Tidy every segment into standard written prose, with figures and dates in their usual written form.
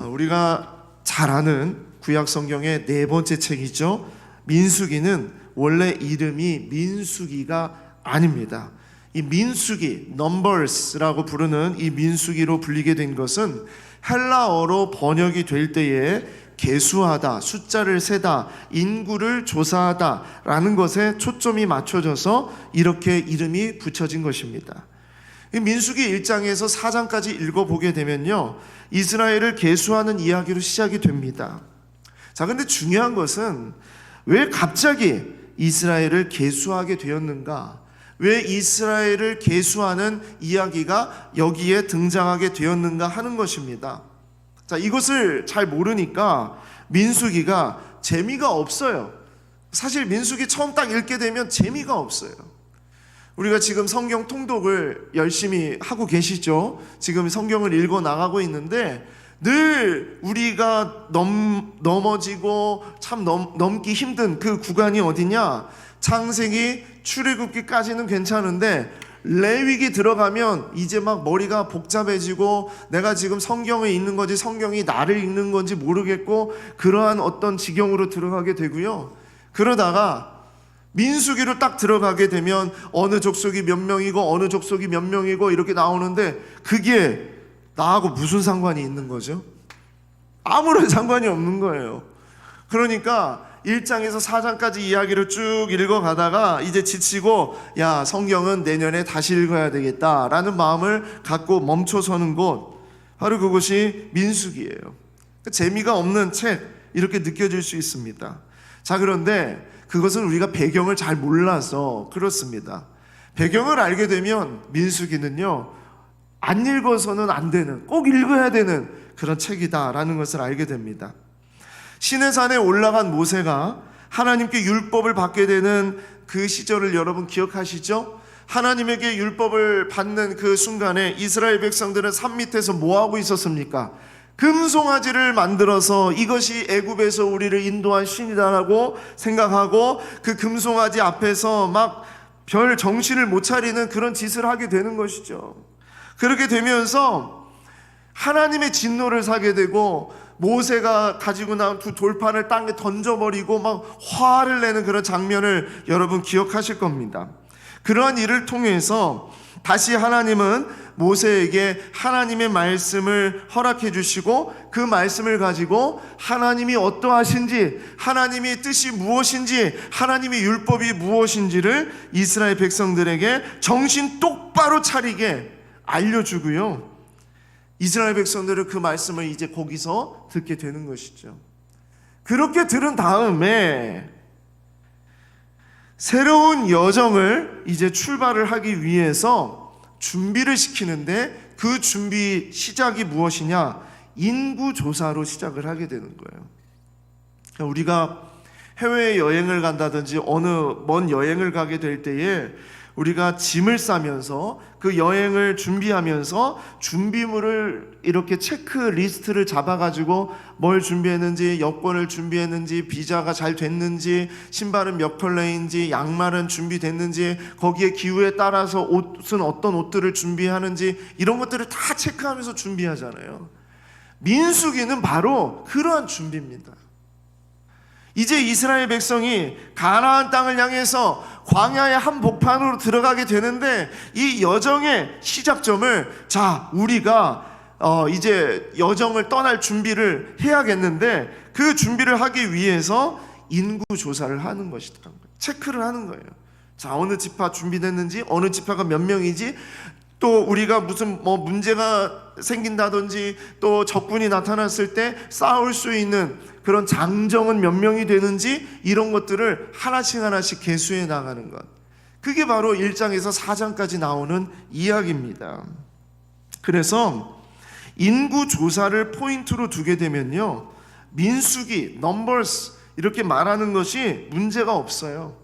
우리가 잘 아는 구약 성경의 네 번째 책이죠. 민수기는 원래 이름이 민수기가 아닙니다. 이 민수기, 넘버스라고 부르는 이 민수기로 불리게 된 것은 헬라어로 번역이 될 때에 계수하다, 숫자를 세다, 인구를 조사하다 라는 것에 초점이 맞춰져서 이렇게 이름이 붙여진 것입니다. 민수기 1장에서 4장까지 읽어보게 되면요, 이스라엘을 계수하는 이야기로 시작이 됩니다. 자, 근데 중요한 것은 왜 갑자기 이스라엘을 계수하게 되었는가? 왜 이스라엘을 계수하는 이야기가 여기에 등장하게 되었는가 하는 것입니다. 자, 이것을 잘 모르니까 민수기가 재미가 없어요. 사실 민수기 처음 딱 읽게 되면 재미가 없어요. 우리가 지금 성경 통독을 열심히 하고 계시죠. 지금 성경을 읽어 나가고 있는데 늘 우리가 넘어지고 참 넘기 힘든 그 구간이 어디냐? 창세기, 출애굽기까지는 괜찮은데 레위기 들어가면 이제 막 머리가 복잡해지고 내가 지금 성경에 있는 건지 성경이 나를 읽는 건지 모르겠고 그러한 어떤 지경으로 들어가게 되고요. 그러다가 민수기로 딱 들어가게 되면 어느 족속이 몇 명이고 어느 족속이 몇 명이고 이렇게 나오는데 그게 나하고 무슨 상관이 있는 거죠? 아무런 상관이 없는 거예요. 그러니까 1장에서 4장까지 이야기를 쭉 읽어가다가 이제 지치고 야, 성경은 내년에 다시 읽어야 되겠다라는 마음을 갖고 멈춰서는 곳, 바로 그것이 민수기예요. 재미가 없는 책, 이렇게 느껴질 수 있습니다. 자, 그런데 그것은 우리가 배경을 잘 몰라서 그렇습니다. 배경을 알게 되면 민수기는요, 안 읽어서는 안 되는, 꼭 읽어야 되는 그런 책이다라는 것을 알게 됩니다. 시내산에 올라간 모세가 하나님께 율법을 받게 되는 그 시절을 여러분 기억하시죠? 하나님에게 율법을 받는 그 순간에 이스라엘 백성들은 산 밑에서 뭐하고 있었습니까? 금송아지를 만들어서 이것이 애굽에서 우리를 인도한 신이다라고 생각하고 그 금송아지 앞에서 막 별 정신을 못 차리는 그런 짓을 하게 되는 것이죠. 그렇게 되면서 하나님의 진노를 사게 되고 모세가 가지고 나온 두 돌판을 땅에 던져버리고 막 화를 내는 그런 장면을 여러분 기억하실 겁니다. 그러한 일을 통해서 다시 하나님은 모세에게 하나님의 말씀을 허락해 주시고 그 말씀을 가지고 하나님이 어떠하신지, 하나님의 뜻이 무엇인지, 하나님의 율법이 무엇인지를 이스라엘 백성들에게 정신 똑바로 차리게 알려주고요, 이스라엘 백성들은 그 말씀을 이제 거기서 듣게 되는 것이죠. 그렇게 들은 다음에 새로운 여정을 이제 출발을 하기 위해서 준비를 시키는데 그 준비 시작이 무엇이냐? 인구조사로 시작을 하게 되는 거예요. 우리가 해외 여행을 간다든지 어느 먼 여행을 가게 될 때에 우리가 짐을 싸면서 그 여행을 준비하면서 준비물을 이렇게 체크리스트를 잡아가지고 뭘 준비했는지, 여권을 준비했는지, 비자가 잘 됐는지, 신발은 몇 컬러인지, 양말은 준비됐는지, 거기에 기후에 따라서 옷은 어떤 옷들을 준비하는지, 이런 것들을 다 체크하면서 준비하잖아요. 민수기는 바로 그러한 준비입니다. 이제 이스라엘 백성이 가나안 땅을 향해서 광야의 한복판으로 들어가게 되는데 이 여정의 시작점을, 자, 우리가 이제 여정을 떠날 준비를 해야겠는데 그 준비를 하기 위해서 인구 조사를 하는 것이다. 체크를 하는 거예요. 자, 어느 지파 준비됐는지, 어느 지파가 몇 명이지, 또 우리가 무슨 문제가 생긴다든지 또 적군이 나타났을 때 싸울 수 있는 그런 장정은 몇 명이 되는지, 이런 것들을 하나씩 계수해 나가는 것, 그게 바로 1장에서 4장까지 나오는 이야기입니다. 그래서 인구 조사를 포인트로 두게 되면요, 민수기, 넘버스 이렇게 말하는 것이 문제가 없어요.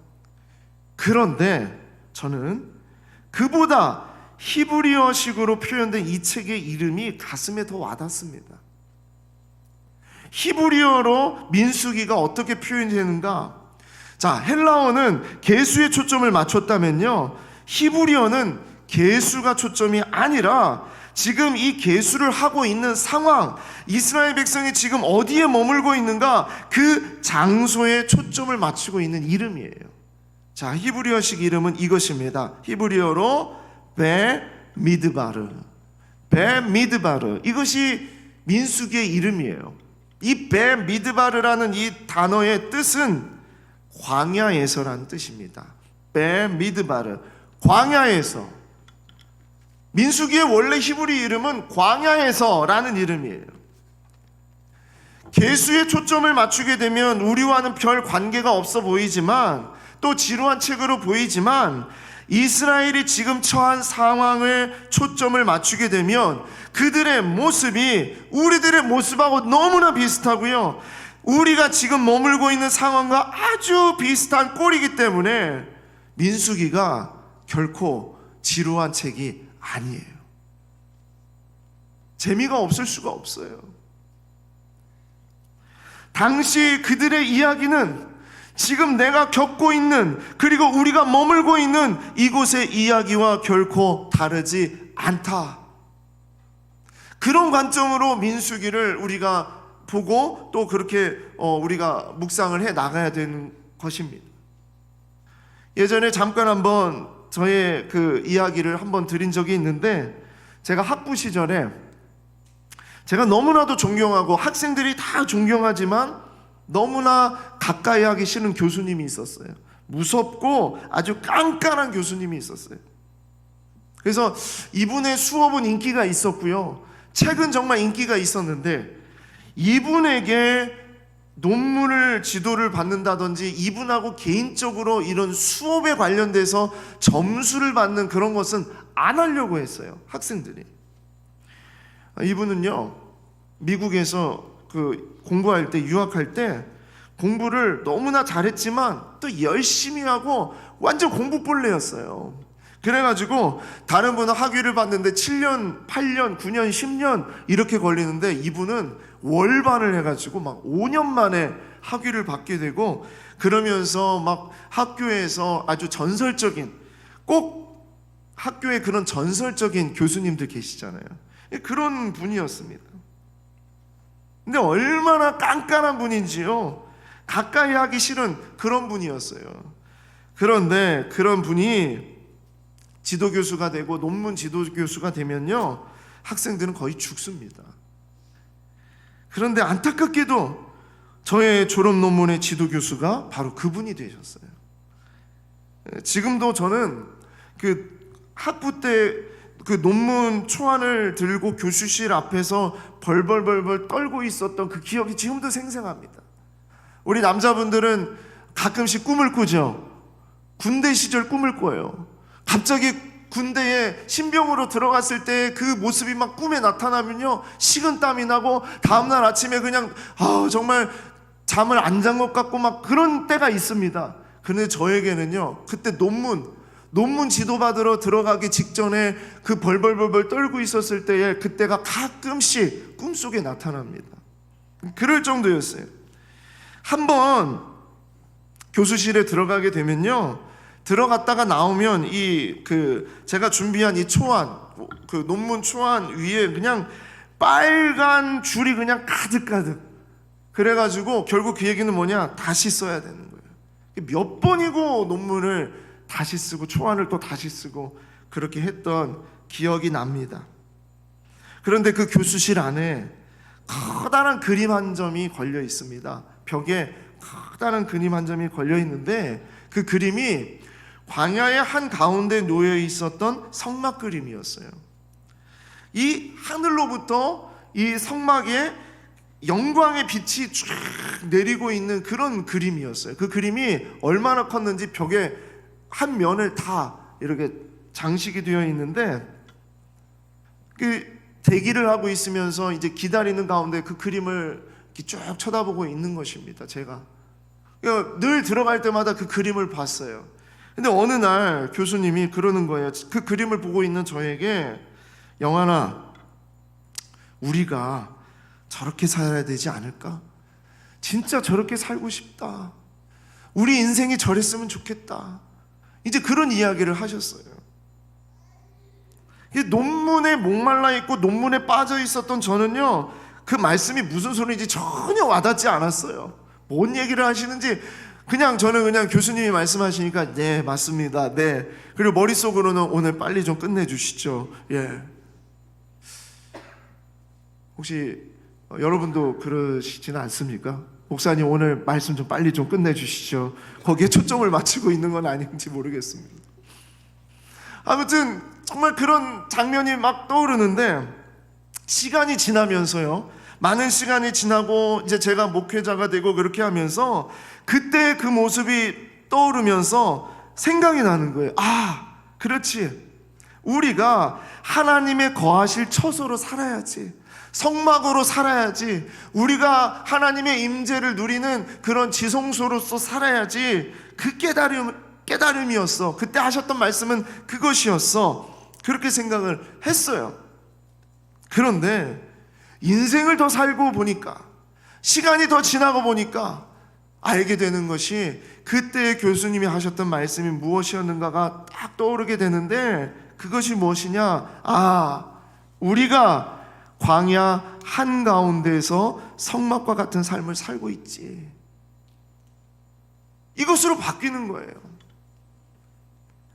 그런데 저는 그보다 히브리어식으로 표현된 이 책의 이름이 가슴에 더 와닿습니다. 히브리어로 민수기가 어떻게 표현되는가? 자, 헬라어는 계수에 초점을 맞췄다면요, 히브리어는 계수가 초점이 아니라 지금 이 계수를 하고 있는 상황, 이스라엘 백성이 지금 어디에 머물고 있는가, 그 장소에 초점을 맞추고 있는 이름이에요. 자, 히브리어식 이름은 이것입니다. 히브리어로 베미드바르. 베미드바르. 이것이 민수기의 이름이에요. 이 베미드바르라는 이 단어의 뜻은 광야에서라는 뜻입니다. 베미드바르. 광야에서. 민수기의 원래 히브리 이름은 광야에서라는 이름이에요. 계수에 초점을 맞추게 되면 우리와는 별 관계가 없어 보이지만, 또 지루한 책으로 보이지만, 이스라엘이 지금 처한 상황을 초점을 맞추게 되면 그들의 모습이 우리들의 모습하고 너무나 비슷하고요, 우리가 지금 머물고 있는 상황과 아주 비슷한 꼴이기 때문에 민수기가 결코 지루한 책이 아니에요. 재미가 없을 수가 없어요. 당시 그들의 이야기는 지금 내가 겪고 있는, 그리고 우리가 머물고 있는 이곳의 이야기와 결코 다르지 않다. 그런 관점으로 민수기를 우리가 보고 또 그렇게 우리가 묵상을 해 나가야 되는 것입니다. 예전에 잠깐 한번 저의 그 이야기를 한번 드린 적이 있는데, 제가 학부 시절에 제가 너무나도 존경하고 학생들이 다 존경하지만 너무나 가까이 하기 싫은 교수님이 있었어요. 무섭고 아주 깐깐한 교수님이 있었어요. 그래서 이분의 수업은 인기가 있었고요, 책은 정말 인기가 있었는데, 이분에게 논문을 지도를 받는다든지 이분하고 개인적으로 이런 수업에 관련돼서 점수를 받는 그런 것은 안 하려고 했어요, 학생들이. 이분은요, 미국에서 그 공부할 때, 유학할 때 공부를 너무나 잘했지만 또 열심히 하고 완전 공부벌레였어요. 그래가지고 다른 분은 학위를 받는데 7년, 8년, 9년, 10년 이렇게 걸리는데, 이분은 월반을 해가지고 막 5년 만에 학위를 받게 되고, 그러면서 막 학교에서 아주 전설적인, 꼭 학교에 그런 전설적인 교수님들 계시잖아요. 그런 분이었습니다. 근데 얼마나 깐깐한 분인지요, 가까이 하기 싫은 그런 분이었어요. 그런데 그런 분이 지도교수가 되고 논문 지도교수가 되면요, 학생들은 거의 죽습니다. 그런데 안타깝게도 저의 졸업 논문의 지도교수가 바로 그분이 되셨어요. 지금도 저는 그 학부 때 그 논문 초안을 들고 교수실 앞에서 벌벌벌벌 떨고 있었던 그 기억이 지금도 생생합니다. 우리 남자분들은 가끔씩 꿈을 꾸죠. 군대 시절 꿈을 꿔요. 갑자기 군대에 신병으로 들어갔을 때 그 모습이 막 꿈에 나타나면요, 식은땀이 나고 다음날 아침에 그냥 정말 잠을 안 잔 것 같고 막 그런 때가 있습니다. 그런데 저에게는요, 그때 논문 지도받으러 들어가기 직전에 그 벌벌벌벌 떨고 있었을 때에 그때가 가끔씩 꿈속에 나타납니다. 그럴 정도였어요. 한번 교수실에 들어가게 되면요, 들어갔다가 나오면 제가 준비한 이 초안, 그 논문 초안 위에 그냥 빨간 줄이 그냥 가득가득. 그래가지고 결국 그 얘기는 뭐냐, 다시 써야 되는 거예요. 몇 번이고 논문을 다시 쓰고 초안을 또 다시 쓰고 그렇게 했던 기억이 납니다. 그런데 그 교수실 안에 커다란 그림 한 점이 걸려 있습니다. 벽에 커다란 그림 한 점이 걸려 있는데, 그 그림이 광야의 한 가운데 놓여 있었던 성막 그림이었어요. 이 하늘로부터 이 성막에 영광의 빛이 쫙 내리고 있는 그런 그림이었어요. 그 그림이 얼마나 컸는지 벽에 한 면을 다 이렇게 장식이 되어 있는데, 그 대기를 하고 있으면서 이제 기다리는 가운데 그 그림을 이렇게 쭉 쳐다보고 있는 것입니다. 제가 늘 들어갈 때마다 그 그림을 봤어요. 근데 어느 날 교수님이 그러는 거예요. 그 그림을 보고 있는 저에게, 영환아, 우리가 저렇게 살아야 되지 않을까? 진짜 저렇게 살고 싶다. 우리 인생이 저랬으면 좋겠다. 이제 그런 이야기를 하셨어요. 이 논문에 목말라 있고 논문에 빠져 있었던 저는요, 그 말씀이 무슨 소리인지 전혀 와닿지 않았어요. 뭔 얘기를 하시는지 저는 그냥 교수님이 말씀하시니까 네 맞습니다, 네. 그리고 머릿속으로는 오늘 빨리 좀 끝내주시죠. 예. 혹시 여러분도 그러시지는 않습니까? 목사님 오늘 말씀 좀 빨리 좀 끝내주시죠. 거기에 초점을 맞추고 있는 건 아닌지 모르겠습니다. 아무튼 정말 그런 장면이 막 떠오르는데, 시간이 지나면서요, 많은 시간이 지나고 이제 제가 목회자가 되고 그렇게 하면서 그때 그 모습이 떠오르면서 생각이 나는 거예요. 아, 그렇지, 우리가 하나님의 거하실 처소로 살아야지, 성막으로 살아야지, 우리가 하나님의 임재를 누리는 그런 지성소로서 살아야지. 그 깨달음이었어. 그때 하셨던 말씀은 그것이었어. 그렇게 생각을 했어요. 그런데 인생을 더 살고 보니까, 시간이 더 지나고 보니까 알게 되는 것이, 그때 교수님이 하셨던 말씀이 무엇이었는가가 딱 떠오르게 되는데, 그것이 무엇이냐? 아, 우리가 광야 한가운데에서 성막과 같은 삶을 살고 있지. 이것으로 바뀌는 거예요.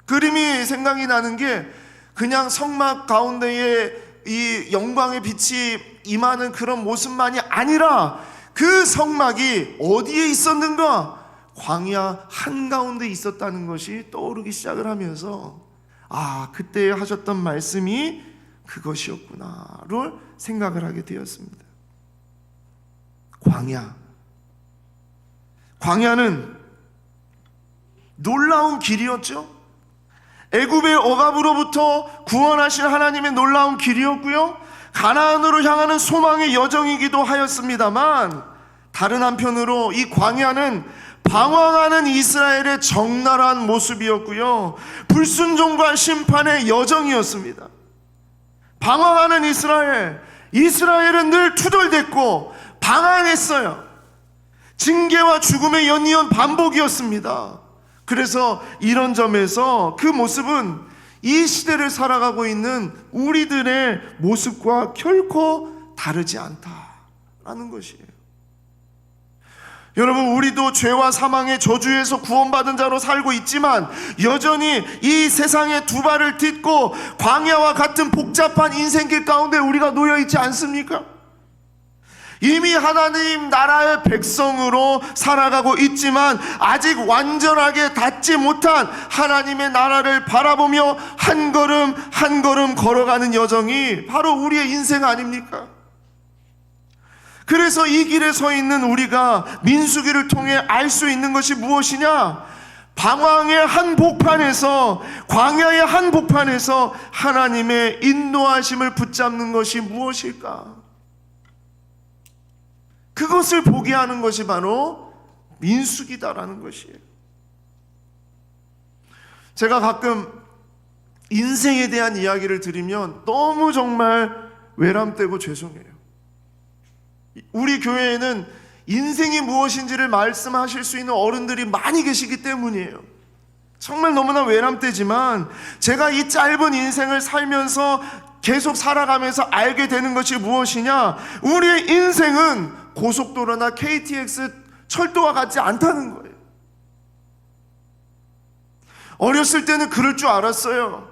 그림이 생각이 나는 게, 그냥 성막 가운데에 이 영광의 빛이 임하는 그런 모습만이 아니라, 그 성막이 어디에 있었는가? 광야 한가운데 있었다는 것이 떠오르기 시작을 하면서, 아, 그때 하셨던 말씀이 그것이었구나를 생각을 하게 되었습니다. 광야는 놀라운 길이었죠. 애굽의 억압으로부터 구원하신 하나님의 놀라운 길이었고요, 가나안으로 향하는 소망의 여정이기도 하였습니다만, 다른 한편으로 이 광야는 방황하는 이스라엘의 적나라한 모습이었고요, 불순종과 심판의 여정이었습니다. 방황하는 이스라엘은 늘 투덜댔고 방황했어요. 징계와 죽음의 연이은 반복이었습니다. 그래서 이런 점에서 그 모습은 이 시대를 살아가고 있는 우리들의 모습과 결코 다르지 않다라는 것이에요. 여러분, 우리도 죄와 사망의 저주에서 구원받은 자로 살고 있지만, 여전히 이 세상의 두 발을 딛고 광야와 같은 복잡한 인생길 가운데 우리가 놓여 있지 않습니까? 이미 하나님 나라의 백성으로 살아가고 있지만 아직 완전하게 닿지 못한 하나님의 나라를 바라보며 한 걸음 한 걸음 걸어가는 여정이 바로 우리의 인생 아닙니까? 그래서 이 길에 서 있는 우리가 민수기를 통해 알 수 있는 것이 무엇이냐? 방황의 한복판에서, 광야의 한복판에서 하나님의 인도하심을 붙잡는 것이 무엇일까? 그것을 보게 하는 것이 바로 민수기다라는 것이에요. 제가 가끔 인생에 대한 이야기를 드리면 너무 정말 외람되고 죄송해요. 우리 교회에는 인생이 무엇인지를 말씀하실 수 있는 어른들이 많이 계시기 때문이에요. 정말 너무나 외람되지만, 제가 이 짧은 인생을 살면서 계속 살아가면서 알게 되는 것이 무엇이냐? 우리의 인생은 고속도로나 KTX 철도와 같지 않다는 거예요. 어렸을 때는 그럴 줄 알았어요.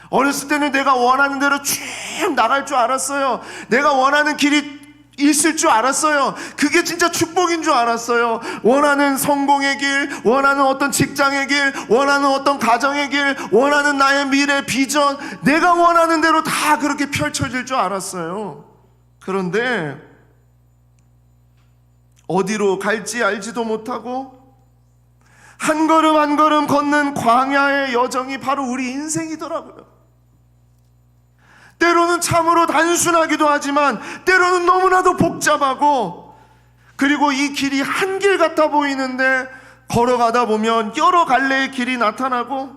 어렸을 때는 내가 원하는 대로 쭉 나갈 줄 알았어요. 내가 원하는 길이 있을 줄 알았어요. 그게 진짜 축복인 줄 알았어요. 원하는 성공의 길, 원하는 어떤 직장의 길, 원하는 어떤 가정의 길, 원하는 나의 미래 비전, 내가 원하는 대로 다 그렇게 펼쳐질 줄 알았어요. 그런데 어디로 갈지 알지도 못하고 한 걸음 한 걸음 걷는 광야의 여정이 바로 우리 인생이더라고요. 때로는 참으로 단순하기도 하지만 때로는 너무나도 복잡하고, 그리고 이 길이 한 길 같아 보이는데 걸어가다 보면 여러 갈래의 길이 나타나고,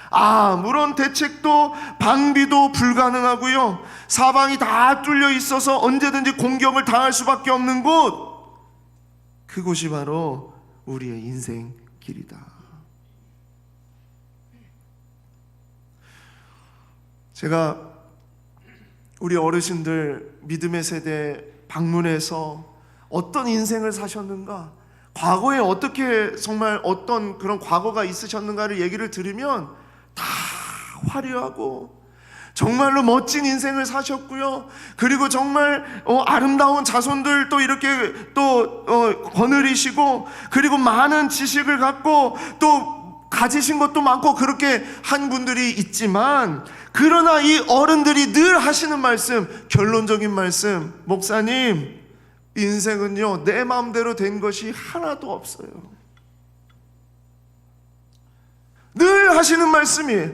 아무런 대책도 방비도 불가능하고요, 사방이 다 뚫려 있어서 언제든지 공격을 당할 수밖에 없는 곳, 그곳이 바로 우리의 인생 길이다. 제가 우리 어르신들 믿음의 세대 방문해서 어떤 인생을 사셨는가, 과거에 어떻게 정말 어떤 그런 과거가 있으셨는가를 얘기를 들으면 다 화려하고 정말로 멋진 인생을 사셨고요. 그리고 정말 아름다운 자손들 또 이렇게 또 거느리시고, 그리고 많은 지식을 갖고 또 가지신 것도 많고 그렇게 한 분들이 있지만, 그러나 이 어른들이 늘 하시는 말씀, 결론적인 말씀, 목사님, 인생은요 내 마음대로 된 것이 하나도 없어요. 늘 하시는 말씀이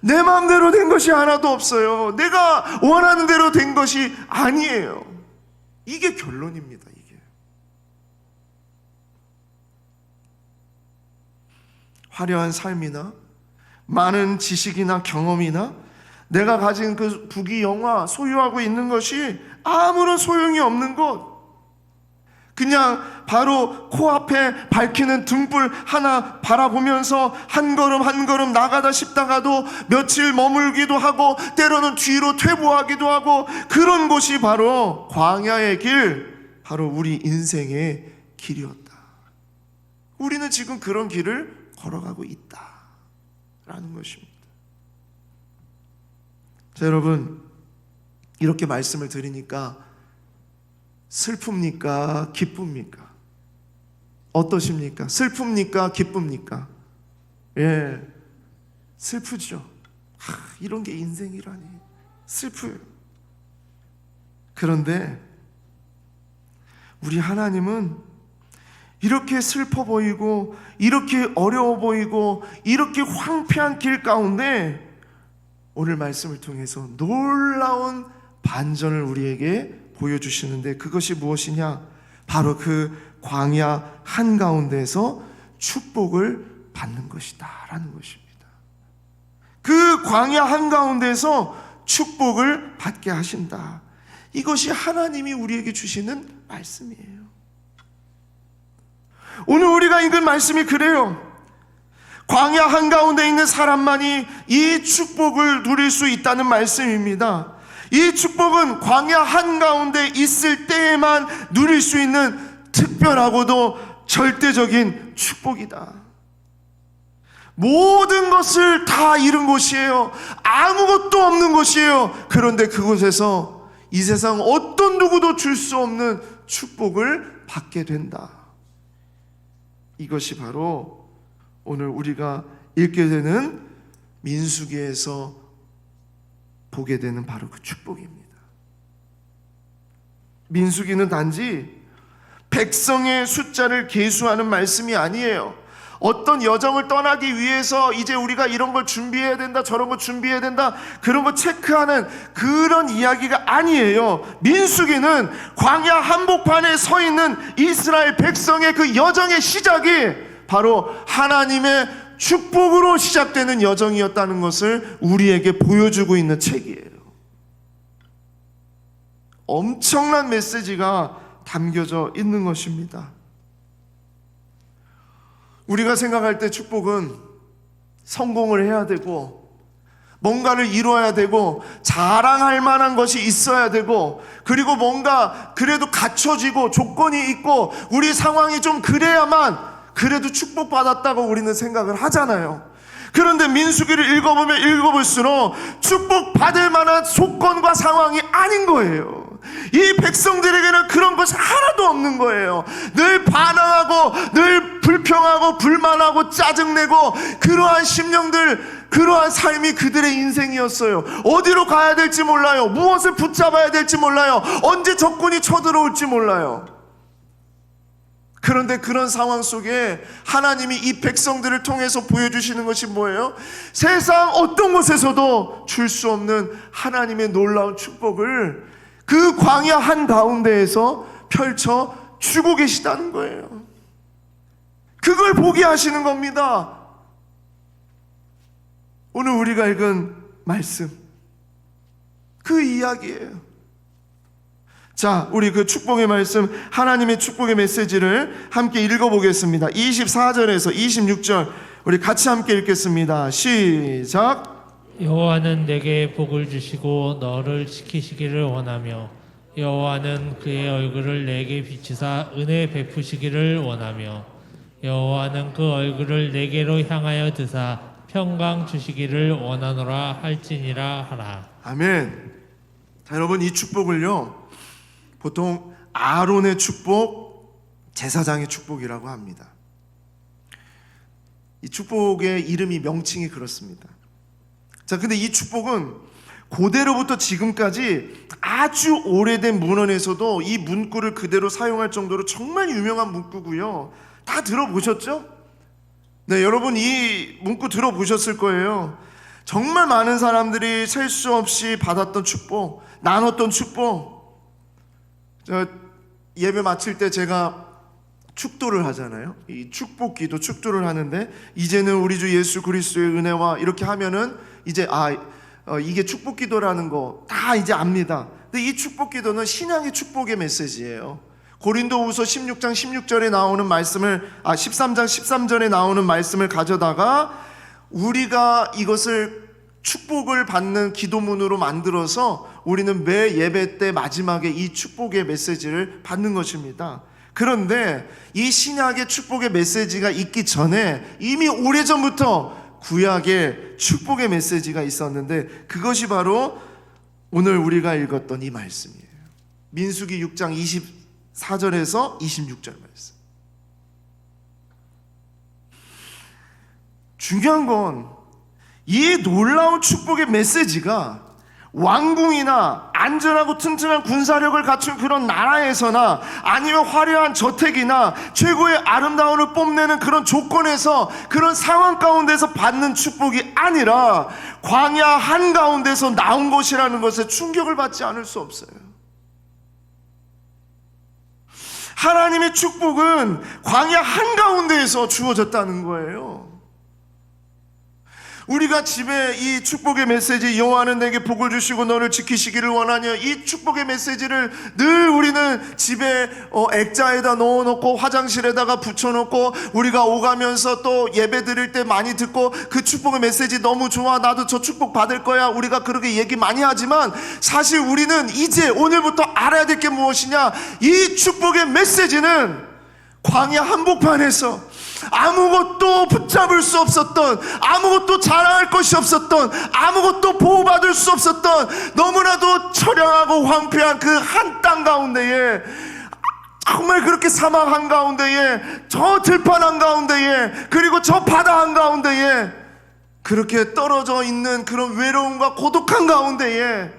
내 마음대로 된 것이 하나도 없어요. 내가 원하는 대로 된 것이 아니에요. 이게 결론입니다. 이게 화려한 삶이나 많은 지식이나 경험이나 내가 가진 그 부귀영화 소유하고 있는 것이 아무런 소용이 없는 것, 그냥 바로 코앞에 밝히는 등불 하나 바라보면서 한 걸음 한 걸음 나가다 싶다가도 며칠 머물기도 하고 때로는 뒤로 퇴보하기도 하고, 그런 곳이 바로 광야의 길, 바로 우리 인생의 길이었다. 우리는 지금 그런 길을 걸어가고 있다라는 것입니다. 자, 여러분, 이렇게 말씀을 드리니까 슬픕니까? 기쁩니까? 어떠십니까? 슬픕니까? 기쁩니까? 예, 슬프죠. 이런 게 인생이라니 슬퍼요. 그런데 우리 하나님은 이렇게 슬퍼 보이고 이렇게 어려워 보이고 이렇게 황폐한 길 가운데 오늘 말씀을 통해서 놀라운 반전을 우리에게 보여주시는데, 그것이 무엇이냐? 바로 그 광야 한가운데에서 축복을 받는 것이다 라는 것입니다. 그 광야 한가운데에서 축복을 받게 하신다. 이것이 하나님이 우리에게 주시는 말씀이에요. 오늘 우리가 읽은 말씀이 그래요. 광야 한가운데 있는 사람만이 이 축복을 누릴 수 있다는 말씀입니다. 이 축복은 광야 한가운데 있을 때에만 누릴 수 있는 특별하고도 절대적인 축복이다. 모든 것을 다 잃은 곳이에요. 아무것도 없는 곳이에요. 그런데 그곳에서 이 세상 어떤 누구도 줄 수 없는 축복을 받게 된다. 이것이 바로 오늘 우리가 읽게 되는 민수기에서 보게 되는 바로 그 축복입니다. 민수기는 단지 백성의 숫자를 계수하는 말씀이 아니에요. 어떤 여정을 떠나기 위해서 이제 우리가 이런 걸 준비해야 된다, 저런 거 준비해야 된다, 그런 거 체크하는 그런 이야기가 아니에요. 민수기는 광야 한복판에 서 있는 이스라엘 백성의 그 여정의 시작이 바로 하나님의 축복으로 시작되는 여정이었다는 것을 우리에게 보여주고 있는 책이에요. 엄청난 메시지가 담겨져 있는 것입니다. 우리가 생각할 때 축복은 성공을 해야 되고 뭔가를 이루어야 되고 자랑할 만한 것이 있어야 되고, 그리고 뭔가 그래도 갖춰지고 조건이 있고 우리 상황이 좀 그래야만 그래도 축복받았다고 우리는 생각을 하잖아요. 그런데 민수기를 읽어보면 읽어볼수록 축복받을 만한 조건과 상황이 아닌 거예요. 이 백성들에게는 그런 것이 하나도 없는 거예요. 늘 반항하고 늘 불평하고 불만하고 짜증내고, 그러한 심령들, 그러한 삶이 그들의 인생이었어요. 어디로 가야 될지 몰라요. 무엇을 붙잡아야 될지 몰라요. 언제 적군이 쳐들어올지 몰라요. 그런데 그런 상황 속에 하나님이 이 백성들을 통해서 보여주시는 것이 뭐예요? 세상 어떤 곳에서도 줄 수 없는 하나님의 놀라운 축복을 그 광야 한가운데에서 펼쳐 주고 계시다는 거예요. 그걸 보게 하시는 겁니다. 오늘 우리가 읽은 말씀, 그 이야기예요. 자, 우리 그 축복의 말씀, 하나님의 축복의 메시지를 함께 읽어보겠습니다. 24절에서 26절 우리 같이 함께 읽겠습니다. 시작. 여호와는 내게 복을 주시고 너를 지키시기를 원하며 여호와는 그의 얼굴을 내게 비추사 은혜 베푸시기를 원하며 여호와는 그 얼굴을 내게로 향하여 드사 평강 주시기를 원하노라 할지니라 하라. 아멘. 자, 여러분, 이 축복을요 보통 아론의 축복, 제사장의 축복이라고 합니다. 이 축복의 이름이, 명칭이 그렇습니다. 자, 근데 이 축복은 고대로부터 지금까지 아주 오래된 문헌에서도 이 문구를 그대로 사용할 정도로 정말 유명한 문구고요. 다 들어보셨죠? 네, 여러분 이 문구 들어보셨을 거예요. 정말 많은 사람들이 셀 수 없이 받았던 축복, 나눴던 축복. 예배 마칠 때 제가 축도를 하잖아요. 이 축복기도, 축도를 하는데 이제는 우리 주 예수 그리스도의 은혜와 이렇게 하면은 이제 이게 축복기도라는 거 다 이제 압니다. 근데 이 축복기도는 신앙의 축복의 메시지예요. 고린도후서 16장 16절에 나오는 말씀을 13장 13절에 나오는 말씀을 가져다가 우리가 이것을 축복을 받는 기도문으로 만들어서 우리는 매 예배 때 마지막에 이 축복의 메시지를 받는 것입니다. 그런데 이 신약의 축복의 메시지가 있기 전에 이미 오래전부터 구약의 축복의 메시지가 있었는데 그것이 바로 오늘 우리가 읽었던 이 말씀이에요. 민수기 6장 24절에서 26절 말씀. 중요한 건 이 놀라운 축복의 메시지가 왕궁이나 안전하고 튼튼한 군사력을 갖춘 그런 나라에서나 아니면 화려한 저택이나 최고의 아름다움을 뽐내는 그런 조건에서, 그런 상황 가운데서 받는 축복이 아니라 광야 한가운데서 나온 것이라는 것에 충격을 받지 않을 수 없어요. 하나님의 축복은 광야 한가운데에서 주어졌다는 거예요. 우리가 집에 이 축복의 메시지, 여호와는 내게 복을 주시고 너를 지키시기를 원하냐, 이 축복의 메시지를 늘 우리는 집에 액자에다 넣어놓고 화장실에다가 붙여놓고 우리가 오가면서 또 예배 드릴 때 많이 듣고 그 축복의 메시지 너무 좋아, 나도 저 축복 받을 거야, 우리가 그렇게 얘기 많이 하지만 사실 우리는 이제 오늘부터 알아야 될 게 무엇이냐, 이 축복의 메시지는 광야 한복판에서 아무것도 붙잡을 수 없었던, 아무것도 자랑할 것이 없었던, 아무것도 보호받을 수 없었던 너무나도 처량하고 황폐한 그 한 땅 가운데에, 정말 그렇게 사막 한가운데에, 저 들판 한가운데에, 그리고 저 바다 한가운데에 그렇게 떨어져 있는 그런 외로움과 고독한 가운데에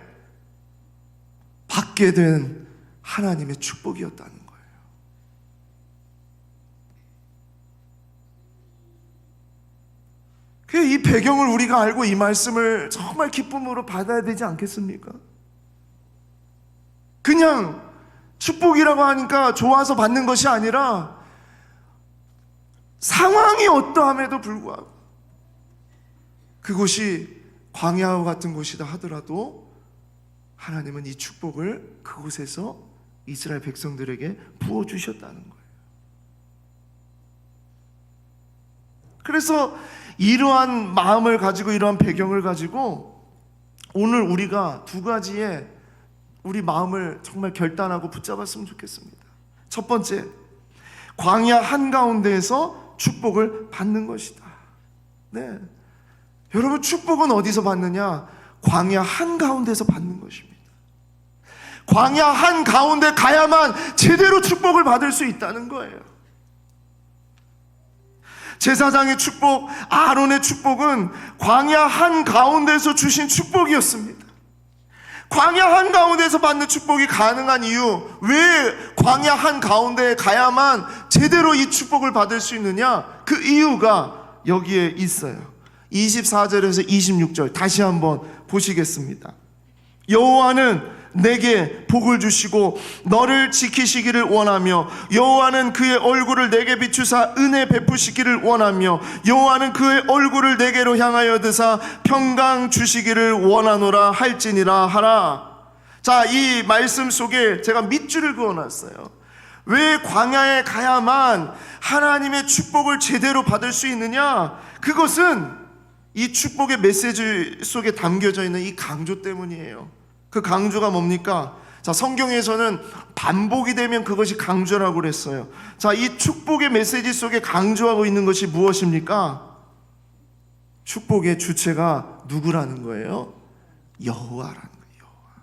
받게 된 하나님의 축복이었다는 거예요. 이 배경을 우리가 알고 이 말씀을 정말 기쁨으로 받아야 되지 않겠습니까? 그냥 축복이라고 하니까 좋아서 받는 것이 아니라 상황이 어떠함에도 불구하고 그곳이 광야와 같은 곳이다 하더라도 하나님은 이 축복을 그곳에서 이스라엘 백성들에게 부어주셨다는 거예요. 그래서 이러한 마음을 가지고, 이러한 배경을 가지고 오늘 우리가 두 가지의 우리 마음을 정말 결단하고 붙잡았으면 좋겠습니다. 첫 번째, 광야 한가운데에서 축복을 받는 것이다. 네, 여러분, 축복은 어디서 받느냐? 광야 한가운데서 받는 것입니다. 광야 한가운데 가야만 제대로 축복을 받을 수 있다는 거예요. 제사장의 축복, 아론의 축복은 광야 한가운데서 주신 축복이었습니다. 광야 한가운데서 받는 축복이 가능한 이유, 왜 광야 한가운데에 가야만 제대로 이 축복을 받을 수 있느냐? 그 이유가 여기에 있어요. 24절에서 26절 다시 한번 보시겠습니다. 여호와는 내게 복을 주시고 너를 지키시기를 원하며 여호와는 그의 얼굴을 내게 비추사 은혜 베푸시기를 원하며 여호와는 그의 얼굴을 내게로 향하여 드사 평강 주시기를 원하노라 할지니라 하라. 자, 이 말씀 속에 제가 밑줄을 그어놨어요. 왜 광야에 가야만 하나님의 축복을 제대로 받을 수 있느냐? 그것은 이 축복의 메시지 속에 담겨져 있는 이 강조 때문이에요. 그 강조가 뭡니까? 자, 성경에서는 반복이 되면 그것이 강조라고 그랬어요. 자, 이 축복의 메시지 속에 강조하고 있는 것이 무엇입니까? 축복의 주체가 누구라는 거예요? 여호와라는 거예요. 여호와.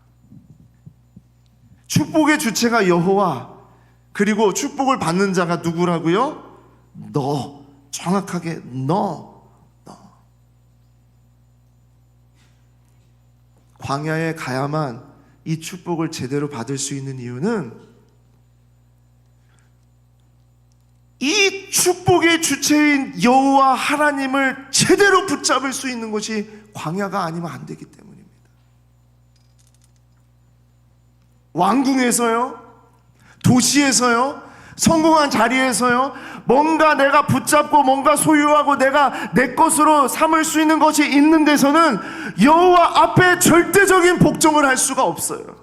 축복의 주체가 여호와. 그리고 축복을 받는 자가 누구라고요? 너. 정확하게 너. 광야에 가야만 이 축복을 제대로 받을 수 있는 이유는 이 축복의 주체인 여호와 하나님을 제대로 붙잡을 수 있는 것이 광야가 아니면 안 되기 때문입니다. 왕궁에서요, 도시에서요, 성공한 자리에서요, 뭔가 내가 붙잡고 뭔가 소유하고 내가 내 것으로 삼을 수 있는 것이 있는 데서는 여호와 앞에 절대적인 복종을 할 수가 없어요.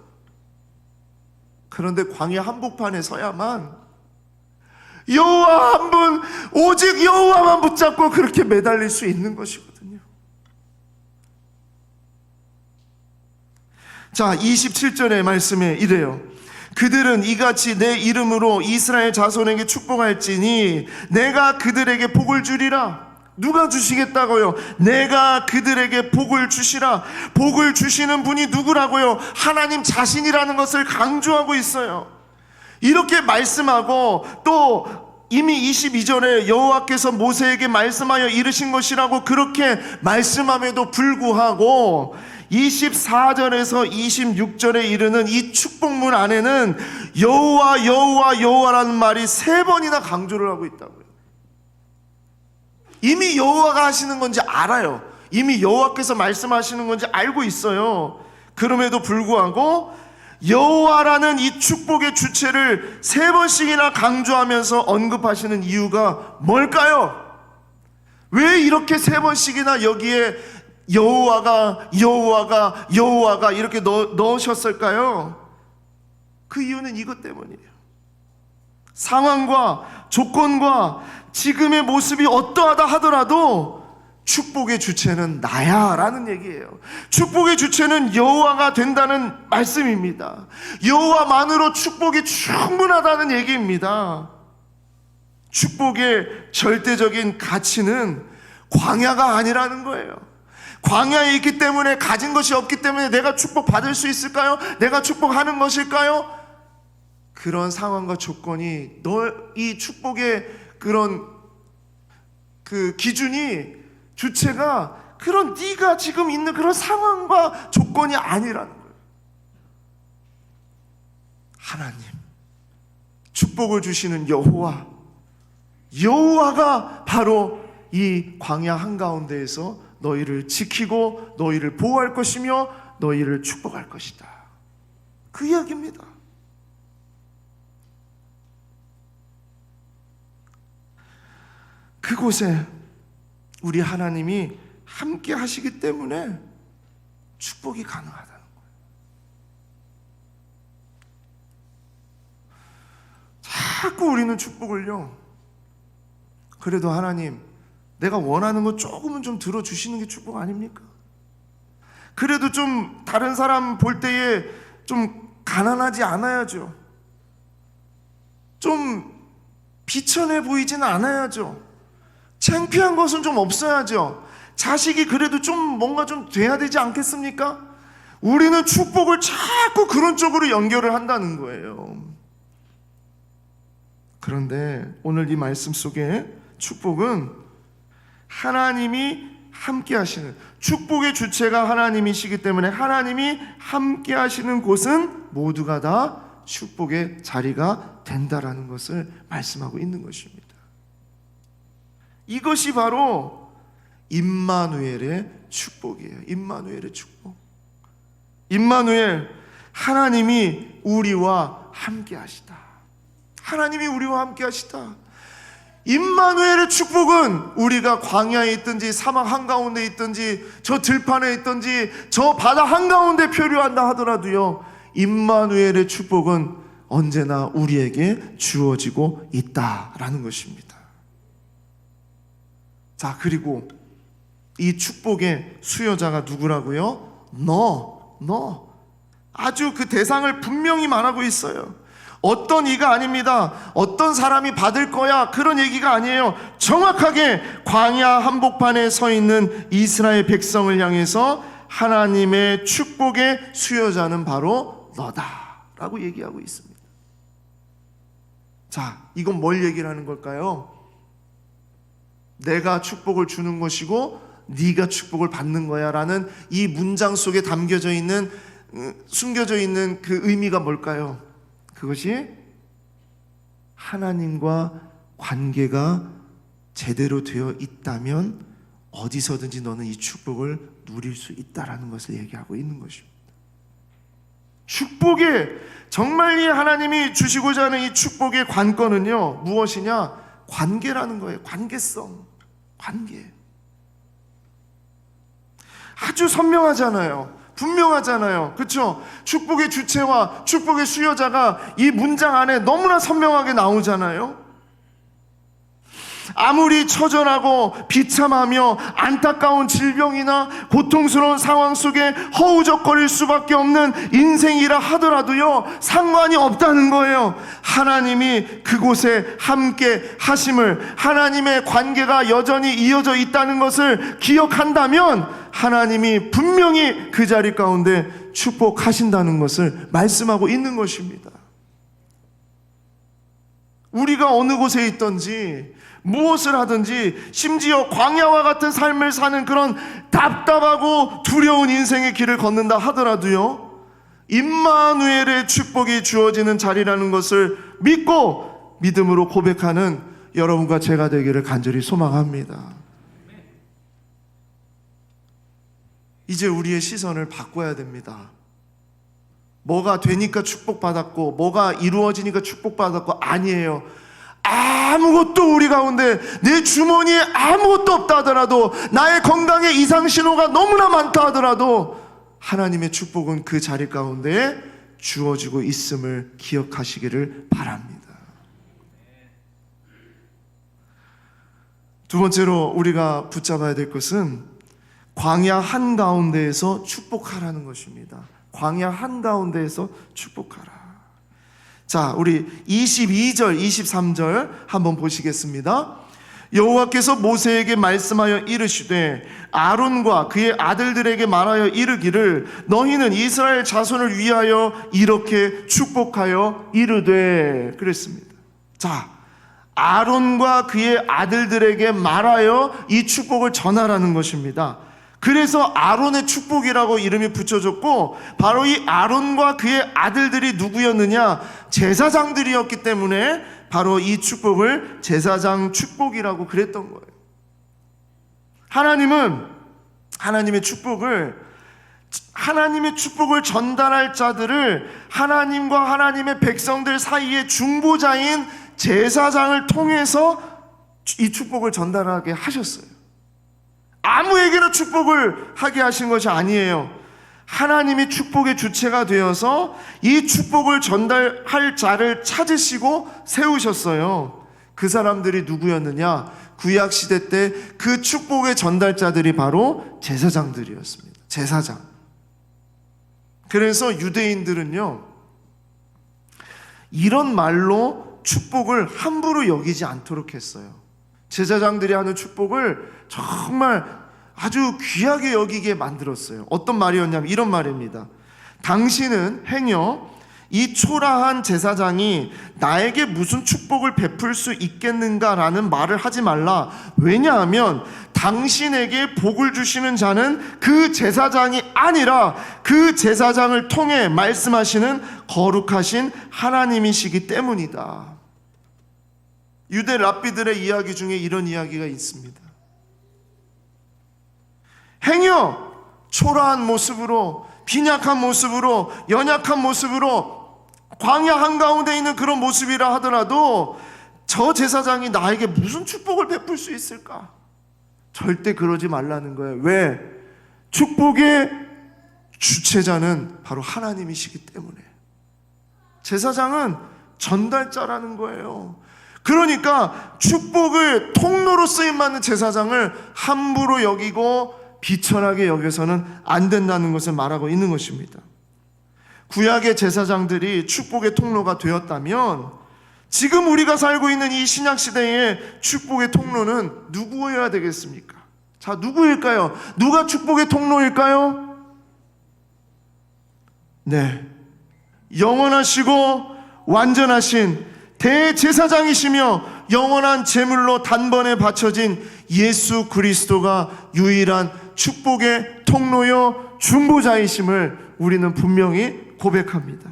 그런데 광야 한복판에 서야만 여호와 한 분, 오직 여호와만 붙잡고 그렇게 매달릴 수 있는 것이거든요. 자, 27절의 말씀에 이래요. 그들은 이같이 내 이름으로 이스라엘 자손에게 축복할지니 내가 그들에게 복을 주리라. 누가 주시겠다고요? 내가 그들에게 복을 주시라. 복을 주시는 분이 누구라고요? 하나님 자신이라는 것을 강조하고 있어요. 이렇게 말씀하고 또 이미 22절에 여호와께서 모세에게 말씀하여 이르신 것이라고 그렇게 말씀함에도 불구하고 24절에서 26절에 이르는 이 축복문 안에는 여호와 여호와 여호와라는 말이 3번이나 강조를 하고 있다고요. 이미 여호와가 하시는 건지 알아요. 이미 여호와께서 말씀하시는 건지 알고 있어요. 그럼에도 불구하고 여호와라는 이 축복의 주체를 3번씩이나 강조하면서 언급하시는 이유가 뭘까요? 왜 이렇게 3번씩이나 여기에 여호와가 이렇게 넣으셨을까요? 그 이유는 이것 때문이에요. 상황과 조건과 지금의 모습이 어떠하다 하더라도 축복의 주체는 나야 라는 얘기예요. 축복의 주체는 여호와가 된다는 말씀입니다. 여호와만으로 축복이 충분하다는 얘기입니다. 축복의 절대적인 가치는 광야가 아니라는 거예요. 광야에 있기 때문에, 가진 것이 없기 때문에 내가 축복받을 수 있을까요? 내가 축복하는 것일까요? 그런 상황과 조건이 이 축복의 그런 그 기준이, 주체가 그런 네가 지금 있는 그런 상황과 조건이 아니라는 거예요. 하나님, 축복을 주시는 여호와가 바로 이 광야 한가운데에서 너희를 지키고 너희를 보호할 것이며 너희를 축복할 것이다. 그 이야기입니다. 그곳에 우리 하나님이 함께 하시기 때문에 축복이 가능하다는 거예요. 자꾸 우리는 축복을요, 그래도 하나님, 내가 원하는 거 조금은 좀 들어주시는 게 축복 아닙니까? 그래도 좀 다른 사람 볼 때에 좀 가난하지 않아야죠. 좀 비천해 보이지는 않아야죠. 창피한 것은 좀 없어야죠. 자식이 그래도 좀 뭔가 좀 돼야 되지 않겠습니까? 우리는 축복을 자꾸 그런 쪽으로 연결을 한다는 거예요. 그런데 오늘 이 말씀 속에 축복은 하나님이 함께 하시는, 축복의 주체가 하나님이시기 때문에 하나님이 함께 하시는 곳은 모두가 다 축복의 자리가 된다라는 것을 말씀하고 있는 것입니다. 이것이 바로 임마누엘의 축복이에요. 임마누엘의 축복. 임마누엘, 하나님이 우리와 함께 하시다. 하나님이 우리와 함께 하시다. 임마누엘의 축복은 우리가 광야에 있든지 사막 한가운데 있든지 저 들판에 있든지 저 바다 한가운데 표류한다 하더라도요, 임마누엘의 축복은 언제나 우리에게 주어지고 있다라는 것입니다. 자, 그리고 이 축복의 수여자가 누구라고요? 너. 아주 그 대상을 분명히 말하고 있어요. 어떤 이가 아닙니다. 어떤 사람이 받을 거야, 그런 얘기가 아니에요. 정확하게 광야 한복판에 서 있는 이스라엘 백성을 향해서 하나님의 축복의 수여자는 바로 너다라고 얘기하고 있습니다. 자, 이건 뭘 얘기를 하는 걸까요? 내가 축복을 주는 것이고 네가 축복을 받는 거야 라는 이 문장 속에 담겨져 있는, 숨겨져 있는 그 의미가 뭘까요? 그것이 하나님과 관계가 제대로 되어 있다면 어디서든지 너는 이 축복을 누릴 수 있다라는 것을 얘기하고 있는 것입니다. 축복의, 정말 이 하나님이 주시고자 하는 이 축복의 관건은요, 무엇이냐? 관계라는 거예요. 관계성, 관계. 아주 선명하잖아요. 분명하잖아요. 그렇죠? 축복의 주체와 축복의 수여자가 이 문장 안에 너무나 선명하게 나오잖아요. 아무리 처절하고 비참하며 안타까운 질병이나 고통스러운 상황 속에 허우적거릴 수밖에 없는 인생이라 하더라도요, 상관이 없다는 거예요. 하나님이 그곳에 함께 하심을, 하나님의 관계가 여전히 이어져 있다는 것을 기억한다면 하나님이 분명히 그 자리 가운데 축복하신다는 것을 말씀하고 있는 것입니다. 우리가 어느 곳에 있든지 무엇을 하든지, 심지어 광야와 같은 삶을 사는 그런 답답하고 두려운 인생의 길을 걷는다 하더라도요, 임마누엘의 축복이 주어지는 자리라는 것을 믿고 믿음으로 고백하는 여러분과 제가 되기를 간절히 소망합니다. 이제 우리의 시선을 바꿔야 됩니다. 뭐가 되니까 축복받았고 뭐가 이루어지니까 축복받았고 아니에요. 아무것도 우리 가운데, 내 주머니에 아무것도 없다 하더라도, 나의 건강에 이상 신호가 너무나 많다 하더라도 하나님의 축복은 그 자리 가운데 주어지고 있음을 기억하시기를 바랍니다. 두 번째로 우리가 붙잡아야 될 것은 광야 한가운데에서 축복하라는 것입니다. 광야 한가운데에서 축복하라. 자, 우리 22절, 23절 한번 보시겠습니다. 여호와께서 모세에게 말씀하여 이르시되 아론과 그의 아들들에게 말하여 이르기를 너희는 이스라엘 자손을 위하여 이렇게 축복하여 이르되 그랬습니다. 자, 아론과 그의 아들들에게 말하여 이 축복을 전하라는 것입니다. 그래서 아론의 축복이라고 이름이 붙여졌고, 바로 이 아론과 그의 아들들이 누구였느냐? 제사장들이었기 때문에 바로 이 축복을 제사장 축복이라고 그랬던 거예요. 하나님은 하나님의 축복을 전달할 자들을 하나님과 하나님의 백성들 사이의 중보자인 제사장을 통해서 이 축복을 전달하게 하셨어요. 아무에게나 축복을 하게 하신 것이 아니에요. 하나님이 축복의 주체가 되어서 이 축복을 전달할 자를 찾으시고 세우셨어요. 그 사람들이 누구였느냐? 구약시대 때 그 축복의 전달자들이 바로 제사장들이었습니다. 제사장. 그래서 유대인들은요, 이런 말로 축복을 함부로 여기지 않도록 했어요. 제사장들이 하는 축복을 정말 아주 귀하게 여기게 만들었어요. 어떤 말이었냐면 이런 말입니다. 당신은 행여 이 초라한 제사장이 나에게 무슨 축복을 베풀 수 있겠는가라는 말을 하지 말라. 왜냐하면 당신에게 복을 주시는 자는 그 제사장이 아니라 그 제사장을 통해 말씀하시는 거룩하신 하나님이시기 때문이다. 유대 랍비들의 이야기 중에 이런 이야기가 있습니다. 행여 초라한 모습으로, 빈약한 모습으로, 연약한 모습으로 광야 한가운데 있는 그런 모습이라 하더라도 저 제사장이 나에게 무슨 축복을 베풀 수 있을까? 절대 그러지 말라는 거예요. 왜? 축복의 주체자는 바로 하나님이시기 때문에. 제사장은 전달자라는 거예요. 그러니까 축복을 통로로 쓰임받는 제사장을 함부로 여기고 비천하게 여겨서는 안 된다는 것을 말하고 있는 것입니다. 구약의 제사장들이 축복의 통로가 되었다면 지금 우리가 살고 있는 이 신약시대의 축복의 통로는 누구여야 되겠습니까? 자, 누구일까요? 누가 축복의 통로일까요? 네, 영원하시고 완전하신 대제사장이시며 영원한 제물로 단번에 바쳐진 예수 그리스도가 유일한 축복의 통로요 중보자이심을 우리는 분명히 고백합니다.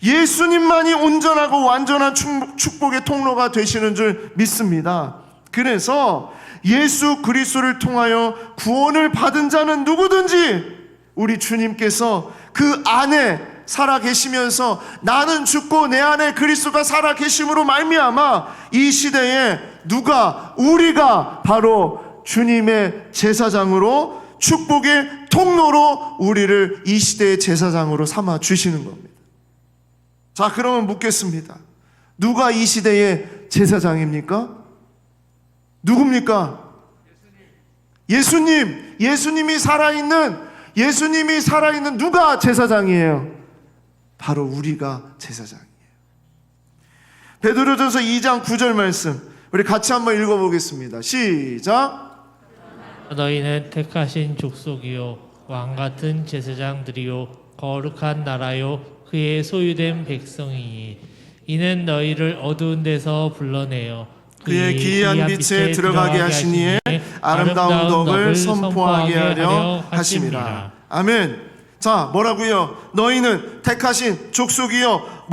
예수님만이 온전하고 완전한 축복의 통로가 되시는 줄 믿습니다. 그래서 예수 그리스도를 통하여 구원을 받은 자는 누구든지 우리 주님께서 그 안에 살아계시면서 나는 죽고 내 안에 그리스도가 살아계심으로 말미암아 이 시대에 우리가 바로 주님의 제사장으로 축복의 통로로 우리를 이 시대의 제사장으로 삼아 주시는 겁니다. 자, 그러면 묻겠습니다. 누가 이 시대의 제사장입니까? 누굽니까? 예수님. 예수님이 살아있는 누가 제사장이에요? 바로 우리가 제사장이에요. 베드로전서 2장 9절 말씀 우리 같이 한번 읽어보겠습니다. 시작. 너희는 택하신 족속이요 왕같은 제사장들이요 거룩한 나라요 그의 소유된 백성이니 이는 너희를 어두운 데서 불러내어 그의 기이한 빛에 들어가게 하시니 아름다운 덕을 선포하게 하려 하심이라. 아멘. 자, 뭐라고요? 너희는 택하신 족속이요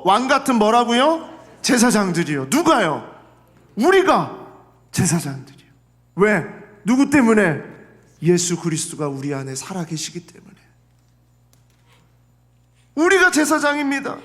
왕같은 뭐라고요? 제사장들이요. 누가요? 우리가 제사장들이요. 왜? 누구 때문에? 예수 그리스도가 우리 안에 살아계시기 때문에. 우리가 제사장입니다.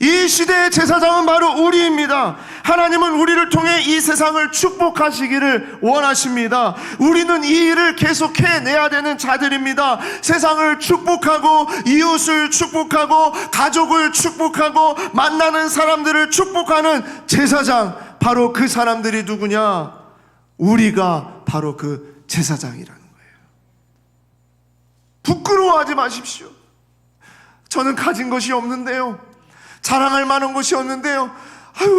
이 시대의 제사장은 바로 우리입니다. 하나님은 우리를 통해 이 세상을 축복하시기를 원하십니다. 우리는 이 일을 계속해내야 되는 자들입니다. 세상을 축복하고 이웃을 축복하고 가족을 축복하고 만나는 사람들을 축복하는 제사장, 바로 그 사람들이 누구냐? 우리가 바로 그 제사장이라는 거예요. 부끄러워하지 마십시오. 저는 가진 것이 없는데요, 자랑할 만한 것이 없는데요,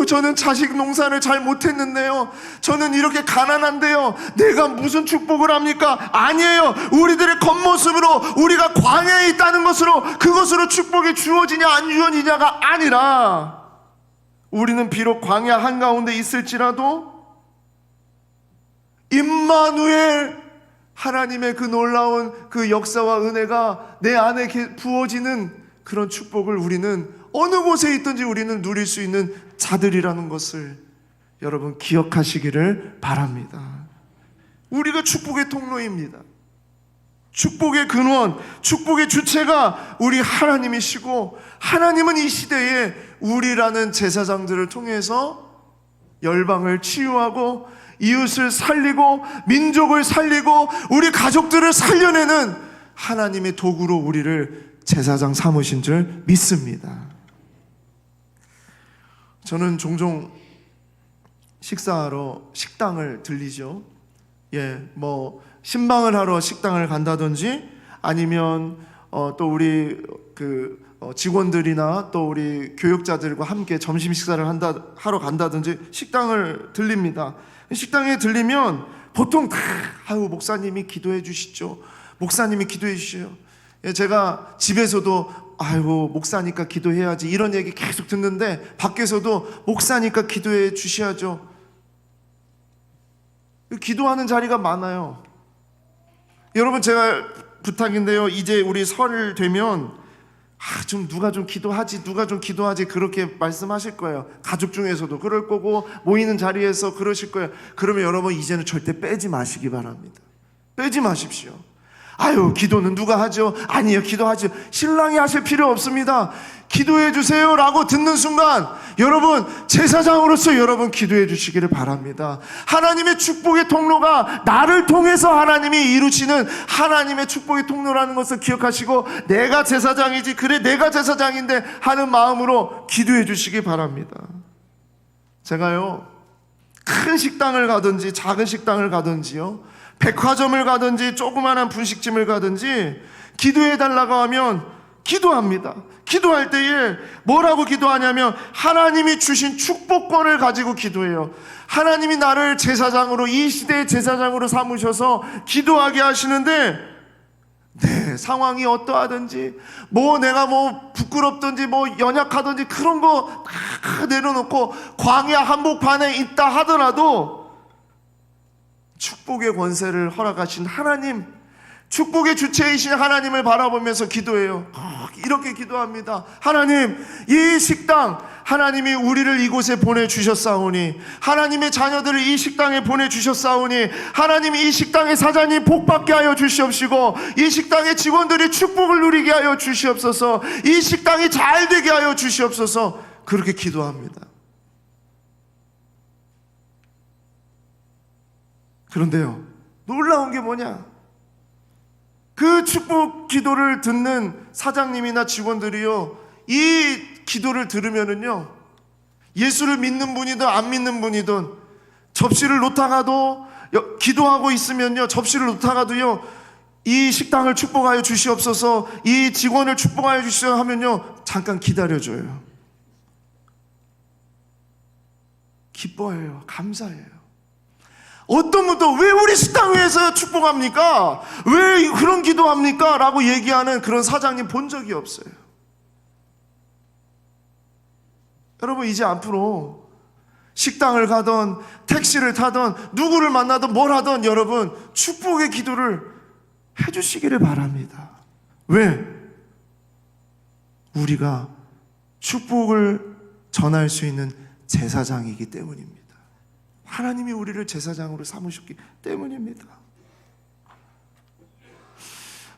저는 자식 농사를 잘 못했는데요, 저는 이렇게 가난한데요, 내가 무슨 축복을 합니까? 아니에요. 우리들의 겉모습으로 우리가 광야에 있다는 것으로 그것으로 축복이 주어지냐 안 주어지냐가 아니라, 우리는 비록 광야 한가운데 있을지라도 임마누엘, 하나님의 그 놀라운 그 역사와 은혜가 내 안에 부어지는 그런 축복을 우리는 어느 곳에 있든지 우리는 누릴 수 있는 자들이라는 것을 여러분 기억하시기를 바랍니다. 우리가 축복의 통로입니다. 축복의 근원, 축복의 주체가 우리 하나님이시고, 하나님은 이 시대에 우리라는 제사장들을 통해서 열방을 치유하고 이웃을 살리고 민족을 살리고 우리 가족들을 살려내는 하나님의 도구로 우리를 제사장 삼으신 줄 믿습니다. 저는 종종 식사하러 식당을 들리죠. 신방을 하러 식당을 간다든지, 아니면 또 우리 직원들이나 또 우리 교육자들과 함께 점심 식사를 하러 간다든지 식당을 들립니다. 식당에 들리면 보통 목사님이 기도해 주시죠. 목사님이 기도해 주셔요. 제가 집에서도 목사니까 기도해야지 이런 얘기 계속 듣는데, 밖에서도 목사니까 기도해 주셔야죠. 기도하는 자리가 많아요. 여러분, 제가 부탁인데요, 이제 우리 설 되면 누가 좀 기도하지 그렇게 말씀하실 거예요. 가족 중에서도 그럴 거고 모이는 자리에서 그러실 거예요. 그러면 여러분, 이제는 절대 빼지 마시기 바랍니다. 빼지 마십시오. 기도는 누가 하죠? 아니요, 기도하죠. 신랑이 하실 필요 없습니다. 기도해 주세요 라고 듣는 순간 여러분, 제사장으로서 여러분 기도해 주시기를 바랍니다. 하나님의 축복의 통로가 나를 통해서 하나님이 이루시는 하나님의 축복의 통로라는 것을 기억하시고, 내가 제사장이지, 그래 내가 제사장인데 하는 마음으로 기도해 주시기 바랍니다. 제가요, 큰 식당을 가든지 작은 식당을 가든지요, 백화점을 가든지 조그마한 분식집을 가든지 기도해 달라고 하면 기도합니다. 기도할 때에 뭐라고 기도하냐면 하나님이 주신 축복권을 가지고 기도해요. 하나님이 나를 제사장으로, 이 시대의 제사장으로 삼으셔서 기도하게 하시는데, 네, 상황이 어떠하든지 내가 부끄럽든지 연약하든지 그런 거 다 내려놓고 광야 한복판에 있다 하더라도 축복의 권세를 허락하신 하나님, 축복의 주체이신 하나님을 바라보면서 기도해요. 이렇게 기도합니다. 하나님, 이 식당 하나님이 우리를 이곳에 보내주셨사오니, 하나님의 자녀들을 이 식당에 보내주셨사오니, 하나님이 이 식당의 사장님 복받게 하여 주시옵시고, 이 식당의 직원들이 축복을 누리게 하여 주시옵소서, 이 식당이 잘 되게 하여 주시옵소서. 그렇게 기도합니다. 그런데요, 놀라운 게 뭐냐? 그 축복 기도를 듣는 사장님이나 직원들이요, 이 기도를 들으면은요, 예수를 믿는 분이든 안 믿는 분이든 접시를 놓다가도, 기도하고 있으면요, 접시를 놓다가도요, 이 식당을 축복하여 주시옵소서, 이 직원을 축복하여 주시옵소서 하면요, 잠깐 기다려줘요. 기뻐해요. 감사해요. 어떤 분도 왜 우리 식당 위에서 축복합니까? 왜 그런 기도합니까? 라고 얘기하는 그런 사장님 본 적이 없어요. 여러분, 이제 앞으로 식당을 가던 택시를 타던 누구를 만나던 뭘 하던 여러분, 축복의 기도를 해주시기를 바랍니다. 왜? 우리가 축복을 전할 수 있는 제사장이기 때문입니다. 하나님이 우리를 제사장으로 삼으셨기 때문입니다.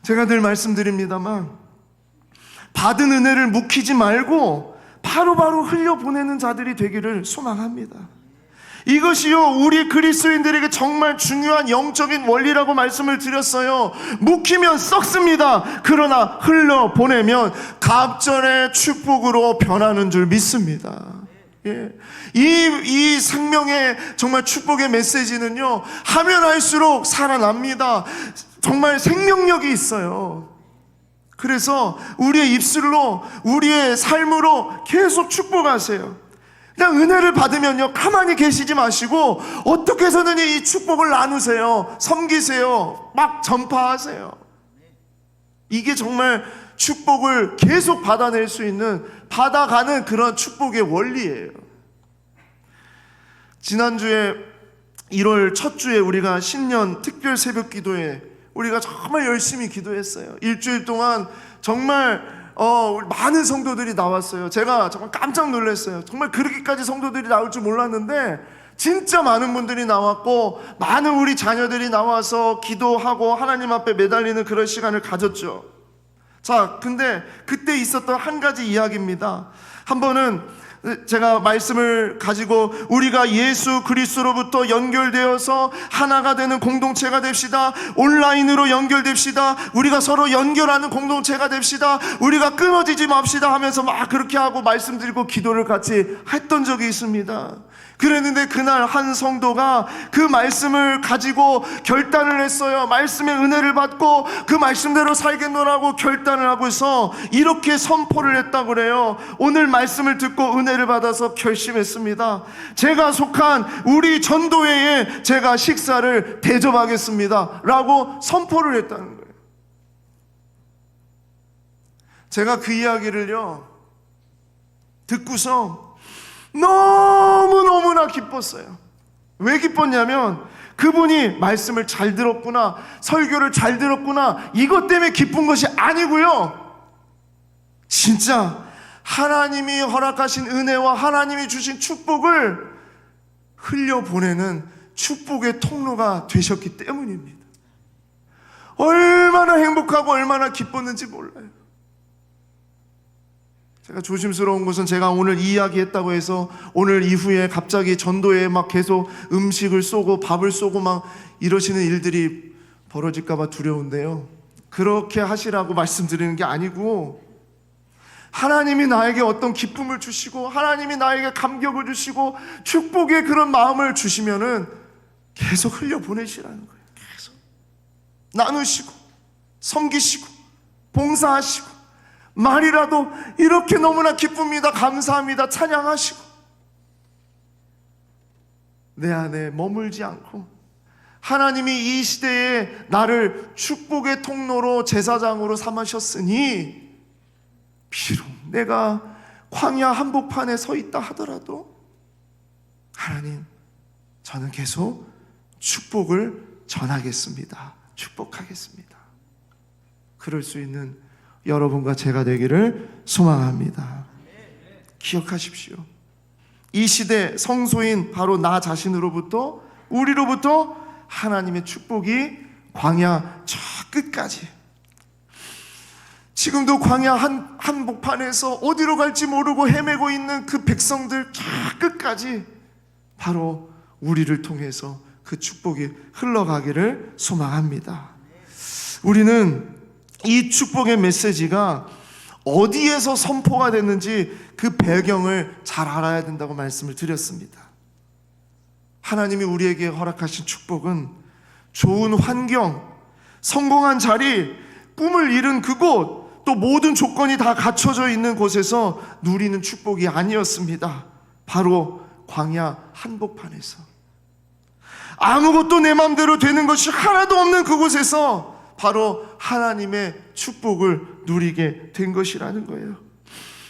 제가 늘 말씀드립니다만, 받은 은혜를 묵히지 말고 바로바로 흘려보내는 자들이 되기를 소망합니다. 이것이요, 우리 그리스도인들에게 정말 중요한 영적인 원리라고 말씀을 드렸어요. 묵히면 썩습니다. 그러나 흘려보내면 갑절의 축복으로 변하는 줄 믿습니다. 예. 이 생명의 정말 축복의 메시지는요, 하면 할수록 살아납니다. 정말 생명력이 있어요. 그래서 우리의 입술로, 우리의 삶으로 계속 축복하세요. 그냥 은혜를 받으면요, 가만히 계시지 마시고 어떻게 해서든지 이 축복을 나누세요. 섬기세요. 막 전파하세요. 이게 정말 축복을 계속 받아낼 수 있는, 받아가는 그런 축복의 원리예요. 지난주에 1월 첫 주에 우리가 신년 특별 새벽 기도에 우리가 정말 열심히 기도했어요. 일주일 동안 정말 많은 성도들이 나왔어요. 제가 정말 깜짝 놀랐어요. 정말 그렇게까지 성도들이 나올 줄 몰랐는데 진짜 많은 분들이 나왔고, 많은 우리 자녀들이 나와서 기도하고 하나님 앞에 매달리는 그런 시간을 가졌죠. 자, 근데 그때 있었던 한 가지 이야기입니다. 한 번은 제가 말씀을 가지고 우리가 예수 그리스도로부터 연결되어서 하나가 되는 공동체가 됩시다. 온라인으로 연결됩시다. 우리가 서로 연결하는 공동체가 됩시다. 우리가 끊어지지 맙시다 하면서 막 그렇게 하고 말씀드리고 기도를 같이 했던 적이 있습니다. 그랬는데 그날 한 성도가 그 말씀을 가지고 결단을 했어요. 말씀의 은혜를 받고 그 말씀대로 살겠노라고 결단을 하고서 이렇게 선포를 했다고 그래요. 오늘 말씀을 듣고 은혜를 받아서 결심했습니다. 제가 속한 우리 전도회에 제가 식사를 대접하겠습니다 라고 선포를 했다는 거예요. 제가 그 이야기를요 듣고서 너무너무나 기뻤어요. 왜 기뻤냐면 그분이 말씀을 잘 들었구나, 설교를 잘 들었구나, 이것 때문에 기쁜 것이 아니고요, 진짜 하나님이 허락하신 은혜와 하나님이 주신 축복을 흘려보내는 축복의 통로가 되셨기 때문입니다. 얼마나 행복하고 얼마나 기뻤는지 몰라요. 제가 조심스러운 것은 제가 오늘 이 이야기 했다고 해서 오늘 이후에 갑자기 전도에 막 계속 음식을 쏘고 밥을 쏘고 막 이러시는 일들이 벌어질까봐 두려운데요, 그렇게 하시라고 말씀드리는 게 아니고, 하나님이 나에게 어떤 기쁨을 주시고 하나님이 나에게 감격을 주시고 축복의 그런 마음을 주시면은 계속 흘려보내시라는 거예요. 계속. 나누시고 섬기시고 봉사하시고 말이라도 이렇게 너무나 기쁩니다. 감사합니다. 찬양하시고 내 안에 머물지 않고 하나님이 이 시대에 나를 축복의 통로로 제사장으로 삼으셨으니 비록 내가 광야 한복판에 서 있다 하더라도 하나님, 저는 계속 축복을 전하겠습니다. 축복하겠습니다. 그럴 수 있는 여러분과 제가 되기를 소망합니다. 기억하십시오. 이 시대 성소인 바로 나 자신으로부터, 우리로부터 하나님의 축복이 광야 저 끝까지, 지금도 광야 한복판에서 어디로 갈지 모르고 헤매고 있는 그 백성들 저 끝까지 바로 우리를 통해서 그 축복이 흘러가기를 소망합니다. 우리는 이 축복의 메시지가 어디에서 선포가 됐는지 그 배경을 잘 알아야 된다고 말씀을 드렸습니다. 하나님이 우리에게 허락하신 축복은 좋은 환경, 성공한 자리, 꿈을 이룬 그곳, 또 모든 조건이 다 갖춰져 있는 곳에서 누리는 축복이 아니었습니다. 바로 광야 한복판에서 아무것도 내 마음대로 되는 것이 하나도 없는 그곳에서 바로 하나님의 축복을 누리게 된 것이라는 거예요.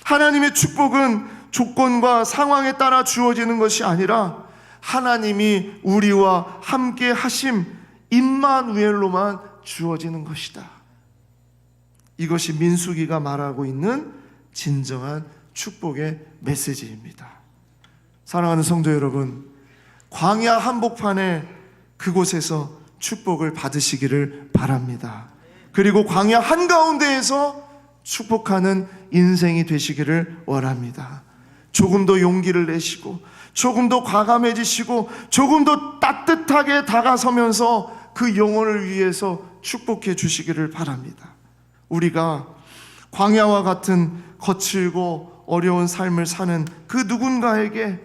하나님의 축복은 조건과 상황에 따라 주어지는 것이 아니라 하나님이 우리와 함께 하심 임마누엘로만 주어지는 것이다. 이것이 민수기가 말하고 있는 진정한 축복의 메시지입니다. 사랑하는 성도 여러분, 광야 한복판에 그곳에서 축복을 받으시기를 바랍니다. 그리고 광야 한가운데에서 축복하는 인생이 되시기를 원합니다. 조금 더 용기를 내시고 조금 더 과감해지시고 조금 더 따뜻하게 다가서면서 그 영혼을 위해서 축복해 주시기를 바랍니다. 우리가 광야와 같은 거칠고 어려운 삶을 사는 그 누군가에게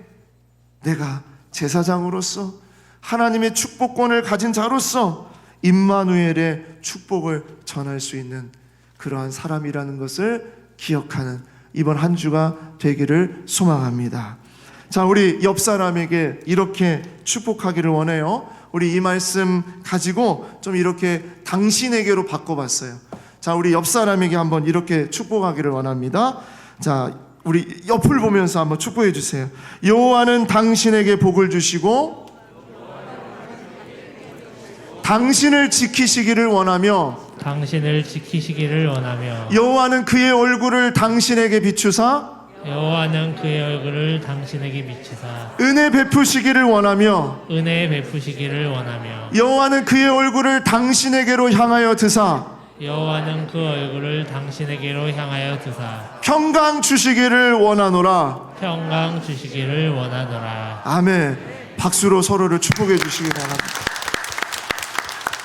내가 제사장으로서 하나님의 축복권을 가진 자로서 임마누엘의 축복을 전할 수 있는 그러한 사람이라는 것을 기억하는 이번 한 주가 되기를 소망합니다. 자, 우리 옆 사람에게 이렇게 축복하기를 원해요. 우리 이 말씀 가지고 좀 이렇게 당신에게로 바꿔봤어요. 자, 우리 옆 사람에게 한번 이렇게 축복하기를 원합니다. 자, 우리 옆을 보면서 한번 축복해 주세요. 여호와는 당신에게 복을 주시고 당신을 지키시기를 원하며 당신을 지키시기를 원하며 여호와는 그의 얼굴을 당신에게 비추사 여호와는 그의 얼굴을 당신에게 비치사 은혜 베푸시기를 원하며 은혜 베푸시기를 원하며 여호와는 그의 얼굴을 당신에게로 향하여 드사 여호와는 그 얼굴을 당신에게로 향하여 드사 평강 주시기를 원하노라. 평강 주시기를 원하노라. 아멘. 박수로 서로를 축복해 주시기 바랍니다.